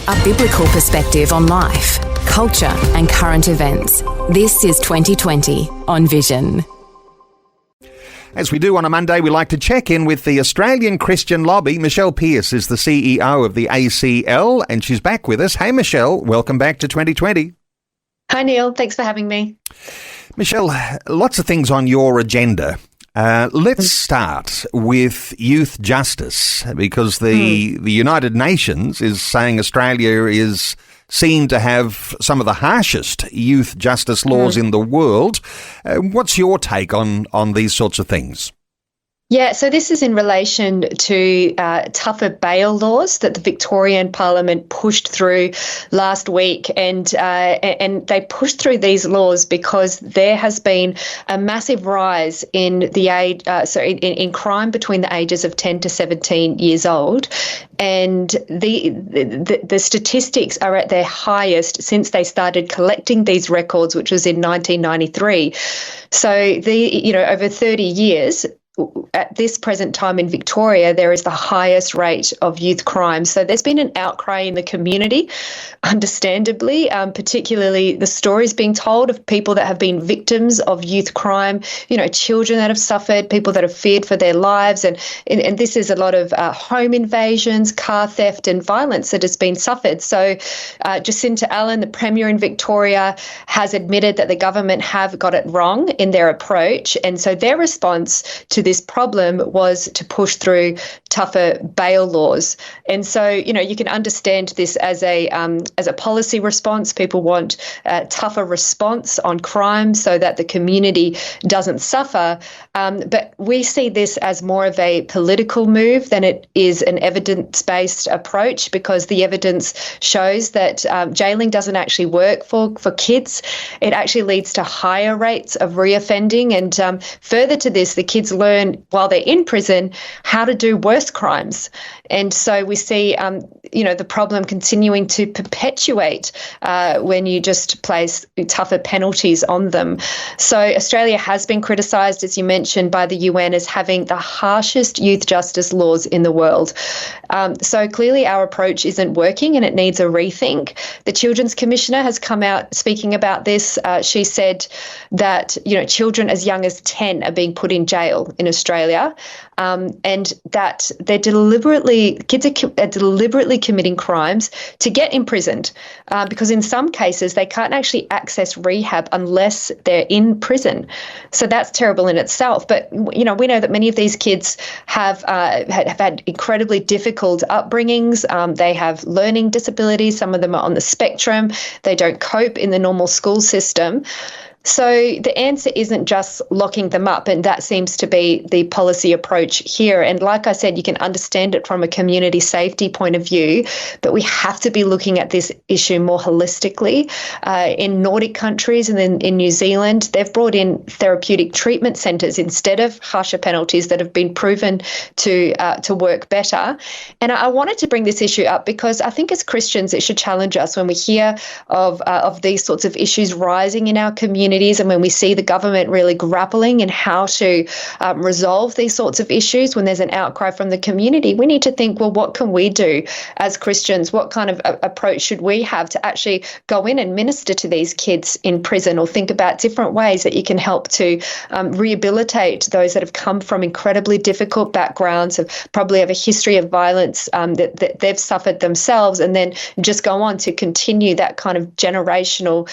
a biblical perspective on life, culture and current events. This is 2020 on Vision. As we do on a Monday, we like to check in with the Australian Christian Lobby. Michelle Pearse is the CEO of the ACL, and she's back with us. Hey, Michelle, welcome back to 2020. Hi, Neil. Thanks for having me. Michelle, lots of things on your agenda. Let's start with youth justice, because the United Nations is saying Australia is seen to have some of the harshest youth justice laws in the world. What's your take on these sorts of things? Yeah, so this is in relation to tougher bail laws that the Victorian Parliament pushed through last week, and they pushed through these laws because there has been a massive rise in the age, in crime between the ages of 10 to 17 years old, and the statistics are at their highest since they started collecting these records, which was in 1993. So over 30 years. At this present time in Victoria, there is the highest rate of youth crime. So there's been an outcry in the community, understandably, particularly the stories being told of people that have been victims of youth crime, children that have suffered, people that have feared for their lives. And this is a lot of home invasions, car theft and violence that has been suffered. So Jacinta Allen, the Premier in Victoria, has admitted that the government have got it wrong in their approach. And so their response to this problem was to push through tougher bail laws. And so, you can understand this as a policy response. People want a tougher response on crime so that the community doesn't suffer. But we see this as more of a political move than it is an evidence-based approach, because the evidence shows that jailing doesn't actually work for kids. It actually leads to higher rates of reoffending. And further to this, the kids learn while they're in prison how to do worse crimes. And so we see, the problem continuing to perpetuate when you just place tougher penalties on them. So Australia has been criticised, as you mentioned, by the UN as having the harshest youth justice laws in the world. So clearly our approach isn't working and it needs a rethink. The Children's Commissioner has come out speaking about this. She said that, children as young as 10 are being put in jail in Australia, and that kids are deliberately committing crimes to get imprisoned, because in some cases they can't actually access rehab unless they're in prison. So that's terrible in itself. But we know that many of these kids have had incredibly difficult upbringings. They have learning disabilities. Some of them are on the spectrum. They don't cope in the normal school system. So the answer isn't just locking them up, and that seems to be the policy approach here. And like I said, you can understand it from a community safety point of view, but we have to be looking at this issue more holistically. In Nordic countries and then in New Zealand, they've brought in therapeutic treatment centres instead of harsher penalties that have been proven to work better. And I wanted to bring this issue up because I think as Christians, it should challenge us when we hear of these sorts of issues rising in our community. And when we see the government really grappling in how to resolve these sorts of issues, when there's an outcry from the community, we need to think, well, what can we do as Christians? What kind of approach should we have to actually go in and minister to these kids in prison, or think about different ways that you can help to rehabilitate those that have come from incredibly difficult backgrounds, probably have a history of violence that they've suffered themselves, and then just go on to continue that kind of generational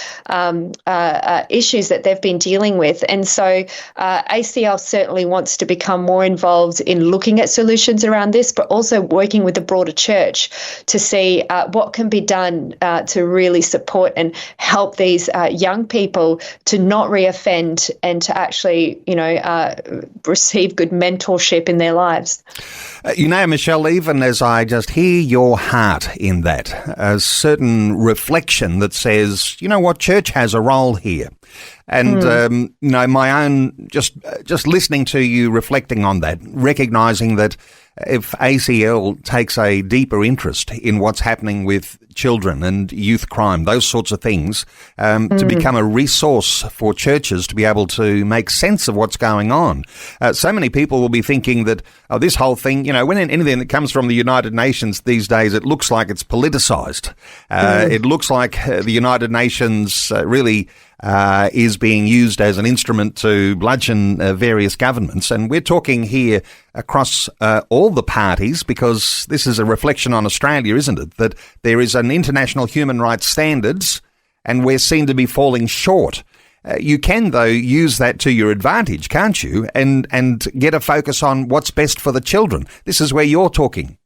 issues that they've been dealing with. And so ACL certainly wants to become more involved in looking at solutions around this, but also working with the broader church to see what can be done to really support and help these young people to not reoffend and to actually, receive good mentorship in their lives. Michelle, even as I just hear your heart in that, a certain reflection that says, church has a role here. And, my own, just listening to you reflecting on that, recognising that if ACL takes a deeper interest in what's happening with children and youth crime, those sorts of things, to become a resource for churches to be able to make sense of what's going on. So many people will be thinking that this whole thing, when anything that comes from the United Nations these days, it looks like it's politicized. It looks like the United Nations really is being used as an instrument to bludgeon various governments. And we're talking here across all the parties, because this is a reflection on Australia, isn't it? That there is an international human rights standards and we're seen to be falling short. You can, though, use that to your advantage, can't you? And get a focus on what's best for the children. This is where you're talking.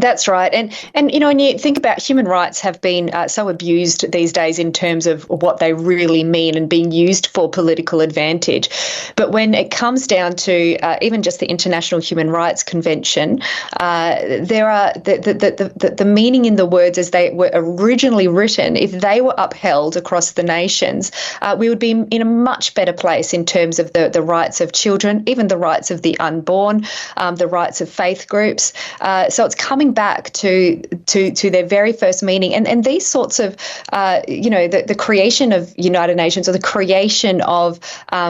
That's right. And when you think about human rights have been so abused these days in terms of what they really mean and being used for political advantage. But when it comes down to even just the International Human Rights Convention, there are the meaning in the words as they were originally written. If they were upheld across the nations, we would be in a much better place in terms of the rights of children, even the rights of the unborn, the rights of faith groups. So it's coming back to their very first meaning, and these sorts of the creation of United Nations, or the creation of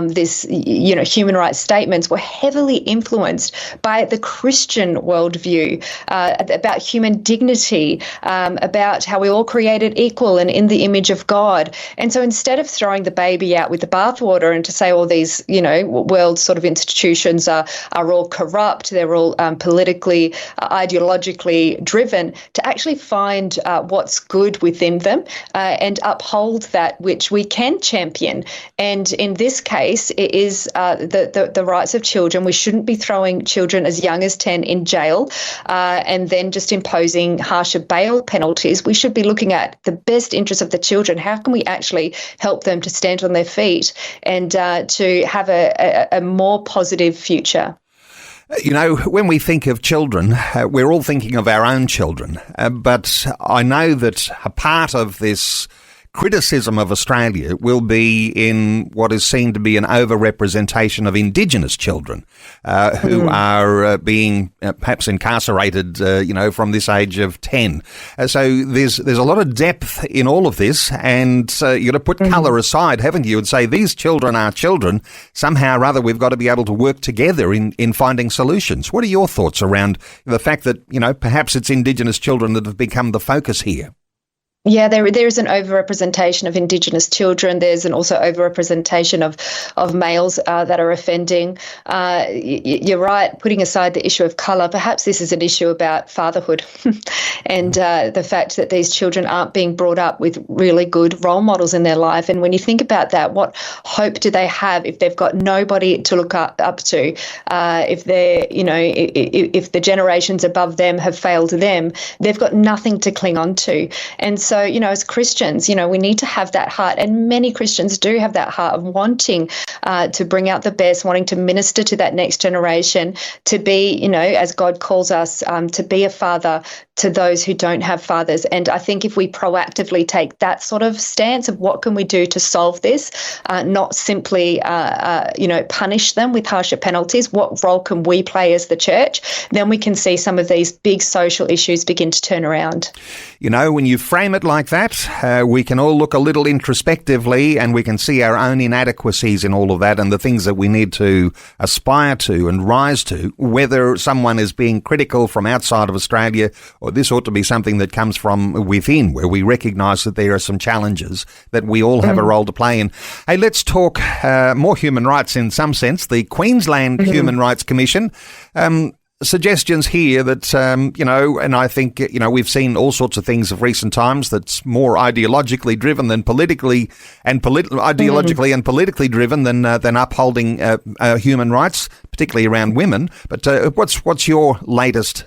this human rights statements, were heavily influenced by the Christian worldview about human dignity, about how we all created equal and in the image of God. And so instead of throwing the baby out with the bathwater and to say all these world sort of institutions are all corrupt, they're all politically, ideologically driven, to actually find what's good within them and uphold that which we can champion. And in this case, it is the rights of children. We shouldn't be throwing children as young as 10 in jail and then just imposing harsher bail penalties. We should be looking at the best interests of the children. How can we actually help them to stand on their feet and to have a more positive future? When we think of children, we're all thinking of our own children. But I know that a part of this criticism of Australia will be in what is seen to be an overrepresentation of Indigenous children who are being perhaps incarcerated, from this age of 10. So there's a lot of depth in all of this, and you've got to put colour aside, haven't you, and say these children are children. Somehow or other, we've got to be able to work together in finding solutions. What are your thoughts around the fact that, perhaps it's Indigenous children that have become the focus here? Yeah, there is an overrepresentation of Indigenous children. There's an also overrepresentation of males that are offending. You're right, putting aside the issue of colour, perhaps this is an issue about fatherhood and the fact that these children aren't being brought up with really good role models in their life. And when you think about that, what hope do they have if they've got nobody to look up to? If they're, if the generations above them have failed them, they've got nothing to cling on to. And so, as Christians, we need to have that heart, and many Christians do have that heart of wanting to bring out the best, wanting to minister to that next generation, to be, as God calls us, to be a father to those who don't have fathers. And I think if we proactively take that sort of stance of what can we do to solve this, not simply, punish them with harsher penalties, what role can we play as the church, then we can see some of these big social issues begin to turn around. When you frame it like that, we can all look a little introspectively, and we can see our own inadequacies in all of that and the things that we need to aspire to and rise to, whether someone is being critical from outside of Australia, or this ought to be something that comes from within, where we recognise that there are some challenges that we all have a role to play in. Hey, let's talk more human rights in some sense. The Queensland Human Rights Commission, suggestions here that, and I think, we've seen all sorts of things of recent times that's more ideologically driven than politically, and ideologically and politically driven than upholding human rights, particularly around women. But what's your latest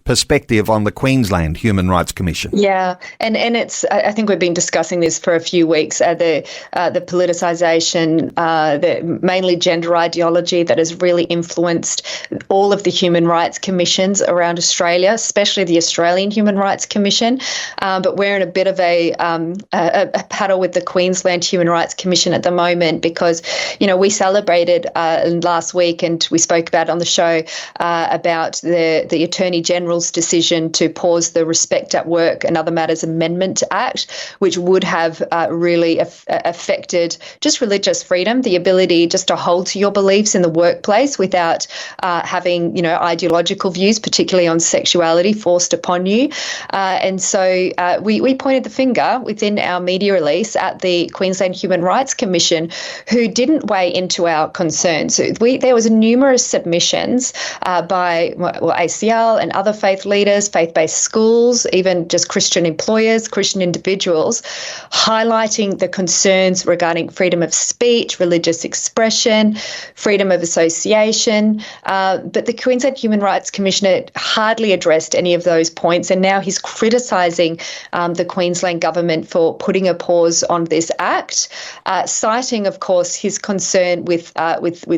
perspective on the Queensland Human Rights Commission. Yeah, and it's, I think we've been discussing this for a few weeks, the politicisation, the mainly gender ideology that has really influenced all of the human rights commissions around Australia, especially the Australian Human Rights Commission. But we're in a bit of a battle with the Queensland Human Rights Commission at the moment because, we celebrated last week, and we spoke about on the show about the Attorney General's decision to pause the Respect at Work and Other Matters Amendment Act, which would have really affected just religious freedom, the ability just to hold to your beliefs in the workplace without having, ideological views, particularly on sexuality, forced upon you. And so we pointed the finger within our media release at the Queensland Human Rights Commission, who didn't weigh into our concerns. There was numerous submissions by ACL and other faith leaders, faith-based schools, even just Christian employers, Christian individuals, highlighting the concerns regarding freedom of speech, religious expression, freedom of association. But the Queensland Human Rights Commissioner hardly addressed any of those points, and now he's criticising the Queensland government for putting a pause on this act, citing, of course, his concern with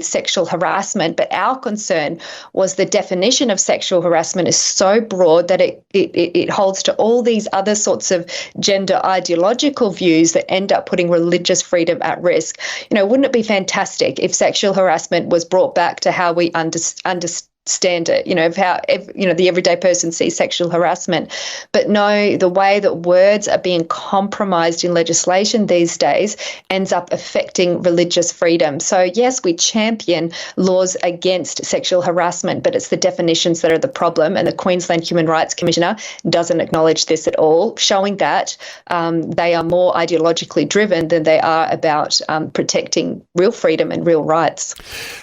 sexual harassment. But our concern was the definition of sexual harassment is so broad that it holds to all these other sorts of gender ideological views that end up putting religious freedom at risk. Wouldn't it be fantastic if sexual harassment was brought back to how we understand it, of how, the everyday person sees sexual harassment. But no, the way that words are being compromised in legislation these days ends up affecting religious freedom. So yes, we champion laws against sexual harassment, but it's the definitions that are the problem. And the Queensland Human Rights Commissioner doesn't acknowledge this at all, showing that they are more ideologically driven than they are about protecting real freedom and real rights.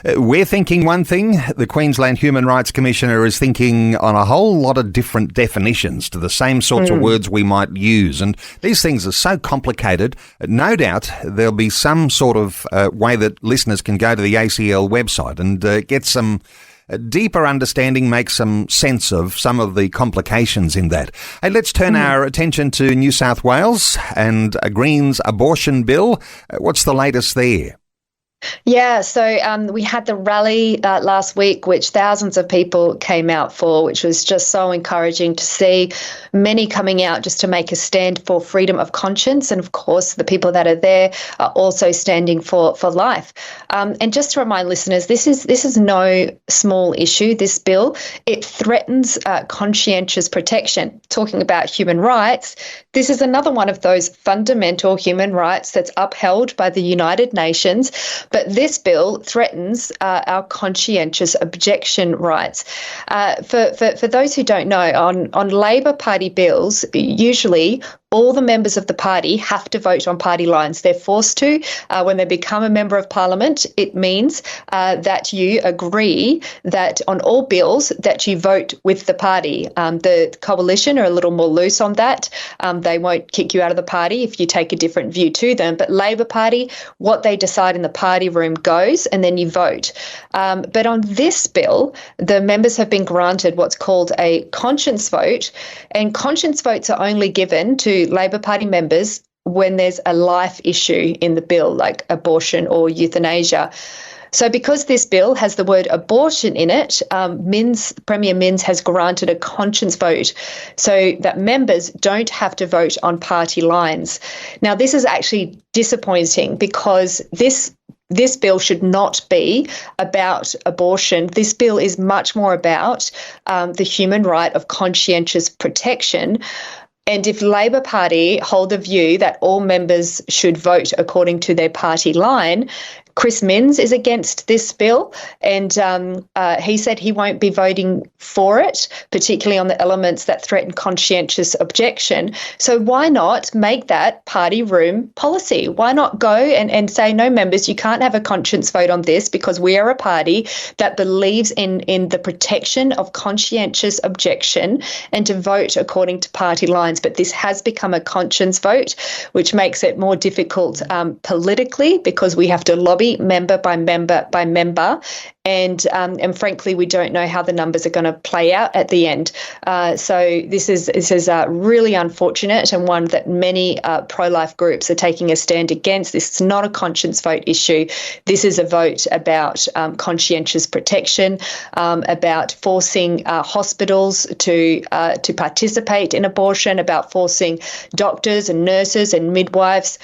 We're thinking one thing, the Queensland Human Rights Commissioner is thinking on a whole lot of different definitions to the same sorts of words we might use. And these things are so complicated. No doubt there'll be some sort of way that listeners can go to the ACL website and get some deeper understanding, make some sense of some of the complications in that. Hey, let's turn our attention to New South Wales and a Greens abortion bill. What's the latest there? Yeah, so we had the rally last week, which thousands of people came out for, which was just so encouraging to see. Many coming out just to make a stand for freedom of conscience. And of course, the people that are there are also standing for life. And just to remind listeners, this is no small issue, this bill. It threatens conscientious protection. Talking about human rights, this is another one of those fundamental human rights that's upheld by the United Nations. But this bill threatens our conscientious objection rights. For those who don't know, on Labor Party bills, usually all the members of the party have to vote on party lines. They're forced to. When they become a member of parliament, it means that you agree that on all bills that you vote with the party. The coalition are a little more loose on that. They won't kick you out of the party if you take a different view to them. But Labor Party, what they decide in the party room goes, and then you vote. But on this bill, the members have been granted what's called a conscience vote, and conscience votes are only given to Labor Party members when there's a life issue in the bill, like abortion or euthanasia. So because this bill has the word abortion in it, Premier Minns has granted a conscience vote so that members don't have to vote on party lines. Now, this is actually disappointing because this bill should not be about abortion. This bill is much more about the human right of conscientious protection. And if Labor Party hold the view that all members should vote according to their party line, Chris Minns is against this bill, and he said he won't be voting for it, particularly on the elements that threaten conscientious objection. So why not make that party room policy? Why not go and say, no, members, you can't have a conscience vote on this because we are a party that believes in the protection of conscientious objection and to vote according to party lines. But this has become a conscience vote, which makes it more difficult politically because we have to lobby member by member by member. and frankly, we don't know how the numbers are going to play out at the end. So this is really unfortunate, and one that many pro-life groups are taking a stand against. This is not a conscience vote issue. This is a vote about conscientious protection, about forcing hospitals to participate in abortion, about forcing doctors and nurses and midwives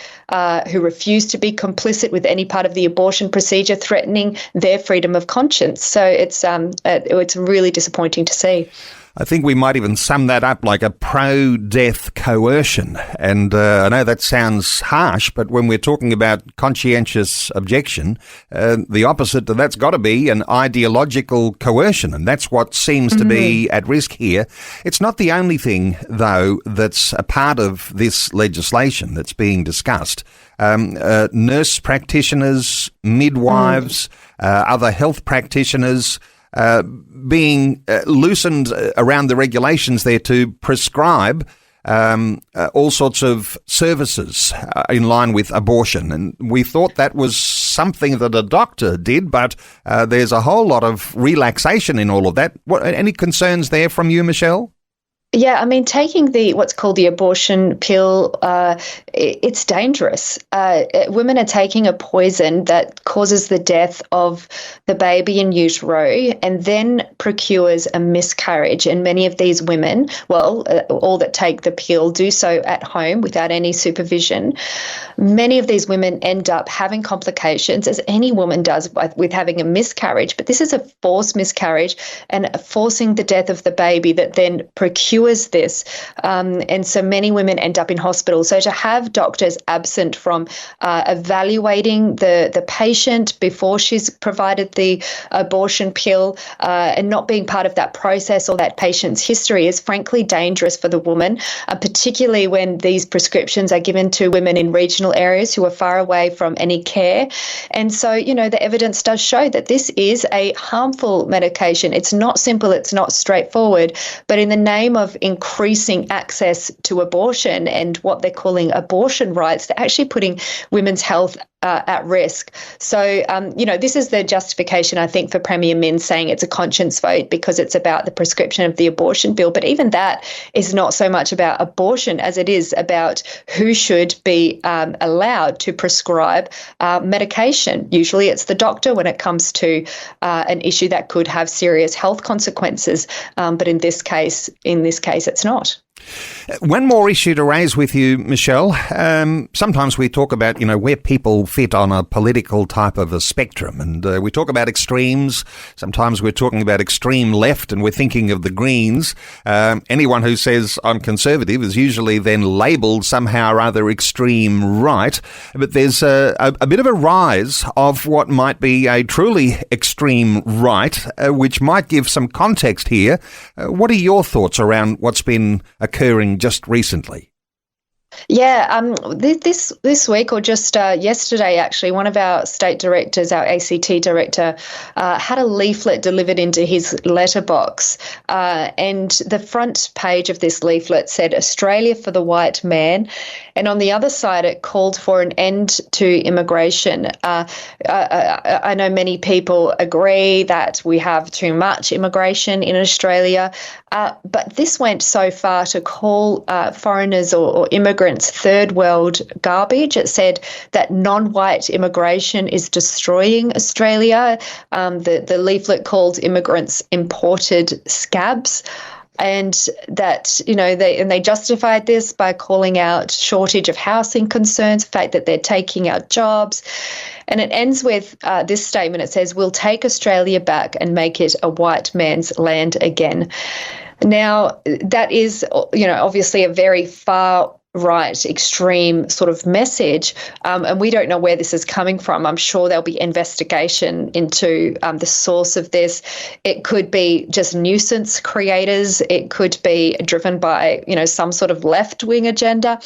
who refuse to be complicit with any part of the abortion procedure, threatening their freedom of conscience. So it's really disappointing to see. I think we might even sum that up like a pro-death coercion. And I know that sounds harsh, but when we're talking about conscientious objection, the opposite to that's got to be an ideological coercion. And that's what seems to be at risk here. It's not the only thing, though, that's a part of this legislation that's being discussed. Nurse practitioners, midwives, other health practitioners, being loosened around the regulations there to prescribe all sorts of services in line with abortion. And we thought that was something that a doctor did, but there's a whole lot of relaxation in all of that. Any concerns there from you, Michelle? Yeah, I mean, taking what's called the abortion pill, it's dangerous. Women are taking a poison that causes the death of the baby in utero and then procures a miscarriage. And many of these women, all that take the pill, do so at home without any supervision. Many of these women end up having complications, as any woman does with having a miscarriage. But this is a forced miscarriage and forcing the death of the baby that then procures this. And so many women end up in hospital. So to have doctors absent from evaluating the patient before she's provided the abortion pill and not being part of that process or that patient's history is frankly dangerous for the woman, particularly when these prescriptions are given to women in regional areas who are far away from any care. And so, the evidence does show that this is a harmful medication. It's not simple, it's not straightforward, but in the name of increasing access to abortion and what they're calling abortion rights, they're actually putting women's health at risk. So, this is the justification, I think, for Premier Min saying it's a conscience vote because it's about the prescription of the abortion bill. But even that is not so much about abortion as it is about who should be allowed to prescribe medication. Usually it's the doctor when it comes to an issue that could have serious health consequences. But in this case, it's not. One more issue to raise with you, Michelle. Sometimes we talk about, where people fit on a political type of a spectrum. And we talk about extremes. Sometimes we're talking about extreme left and we're thinking of the Greens. Anyone who says I'm conservative is usually then labelled somehow or other extreme right. But there's a bit of a rise of what might be a truly extreme right, which might give some context here. What are your thoughts around what's been occurring just recently? Yeah, this week or just yesterday, actually, one of our state directors, our ACT director, had a leaflet delivered into his letterbox. And the front page of this leaflet said, "Australia for the white man." And on the other side, it called for an end to immigration. I know many people agree that we have too much immigration in Australia, but this went so far to call foreigners or immigrants third world garbage. It said that non-white immigration is destroying Australia. The leaflet called immigrants imported scabs. And that, they justified this by calling out shortage of housing concerns, the fact that they're taking our jobs. And it ends with this statement. It says, "We'll take Australia back and make it a white man's land again." Now, that is, obviously a very far right, extreme sort of message, and we don't know where this is coming from. I'm sure there'll be investigation into the source of this. It could be just nuisance creators. It could be driven by, some sort of left-wing agenda.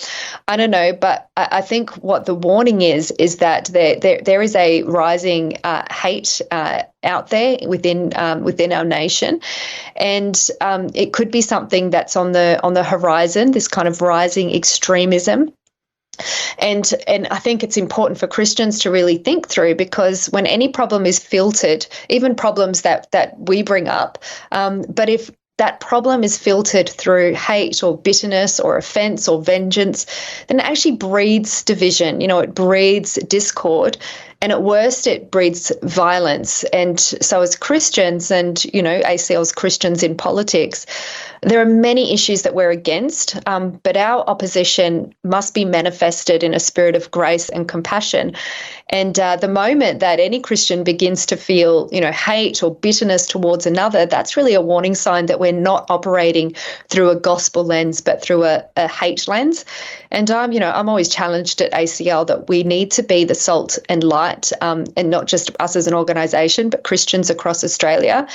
I don't know, but I think what the warning is that there is a rising hate out there within our nation, and it could be something that's on the horizon. This kind of rising extremism. And I think it's important for Christians to really think through, because when any problem is filtered, even problems that we bring up, but if that problem is filtered through hate or bitterness or offense or vengeance, then it actually breeds division. It breeds discord. And at worst, it breeds violence. And so as Christians, and, ACL's Christians in politics, there are many issues that we're against, but our opposition must be manifested in a spirit of grace and compassion. And the moment that any Christian begins to feel, hate or bitterness towards another, that's really a warning sign that we're not operating through a gospel lens, but through a hate lens. And I'm always challenged at ACL that we need to be the salt and light, and not just us as an organisation, but Christians across Australia.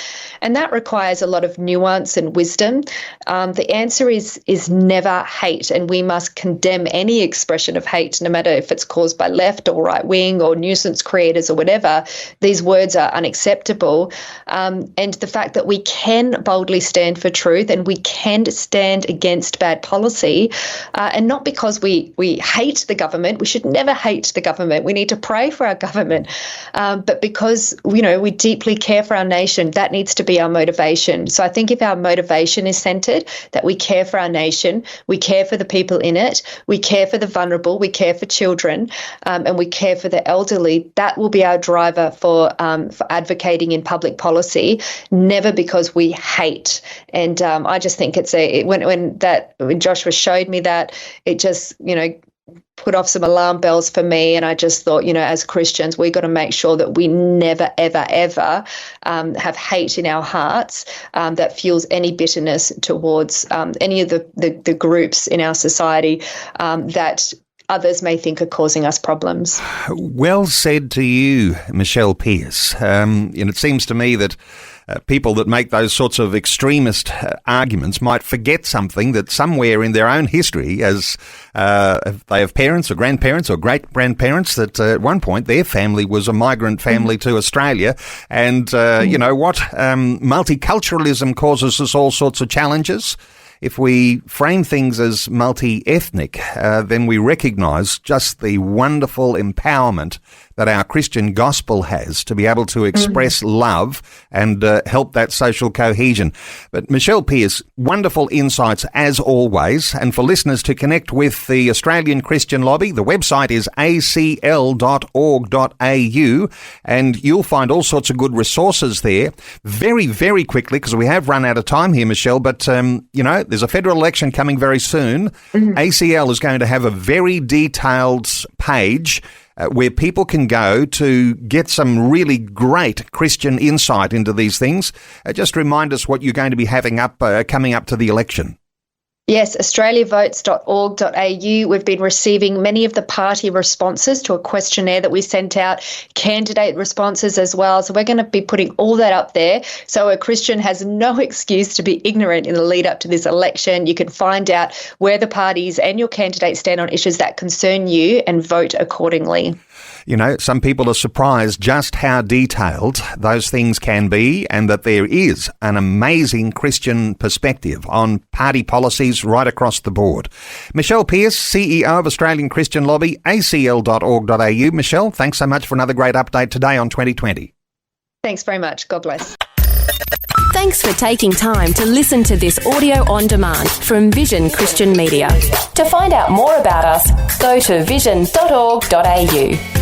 And that requires a lot of nuance and wisdom. The answer is never hate, and we must condemn any expression of hate, no matter if it's caused by left or right wing or nuisance creators or whatever. These words are unacceptable. And the fact that we can boldly stand for truth and we can stand against bad policy, and not because we hate the government. We should never hate the government. We need to pray for our government. But because, we deeply care for our nation, that needs to be our motivation. So I think if our motivation is centred, that we care for our nation, we care for the people in it, we care for the vulnerable, we care for children, and we care for the elderly, that will be our driver for advocating in public policy, never because we hate. And I just think it's when Joshua showed me that, it just, put off some alarm bells for me. And I just thought, as Christians, we got to make sure that we never, ever, ever have hate in our hearts that fuels any bitterness towards any of the groups in our society that others may think are causing us problems. Well said to you, Michelle Pearse. And it seems to me that people that make those sorts of extremist arguments might forget something, that somewhere in their own history, as they have parents or grandparents or great-grandparents, that at one point their family was a migrant family to Australia. And multiculturalism causes us all sorts of challenges. If we frame things as multi-ethnic, then we recognise just the wonderful empowerment that our Christian gospel has to be able to express love and help that social cohesion. But Michelle Pearse, wonderful insights as always. And for listeners to connect with the Australian Christian Lobby, the website is acl.org.au, and you'll find all sorts of good resources there. Very, very quickly, because we have run out of time here, Michelle, but, there's a federal election coming very soon. ACL is going to have a very detailed page where people can go to get some really great Christian insight into these things. Just remind us what you're going to be having up coming up to the election. Yes, australiavotes.org.au. We've been receiving many of the party responses to a questionnaire that we sent out, candidate responses as well. So we're going to be putting all that up there. So a Christian has no excuse to be ignorant in the lead up to this election. You can find out where the parties and your candidates stand on issues that concern you and vote accordingly. Some people are surprised just how detailed those things can be, and that there is an amazing Christian perspective on party policies right across the board. Michelle Pearse, CEO of Australian Christian Lobby, acl.org.au. Michelle, thanks so much for another great update today on 2020. Thanks very much. God bless. Thanks for taking time to listen to this audio on demand from Vision Christian Media. To find out more about us, go to vision.org.au.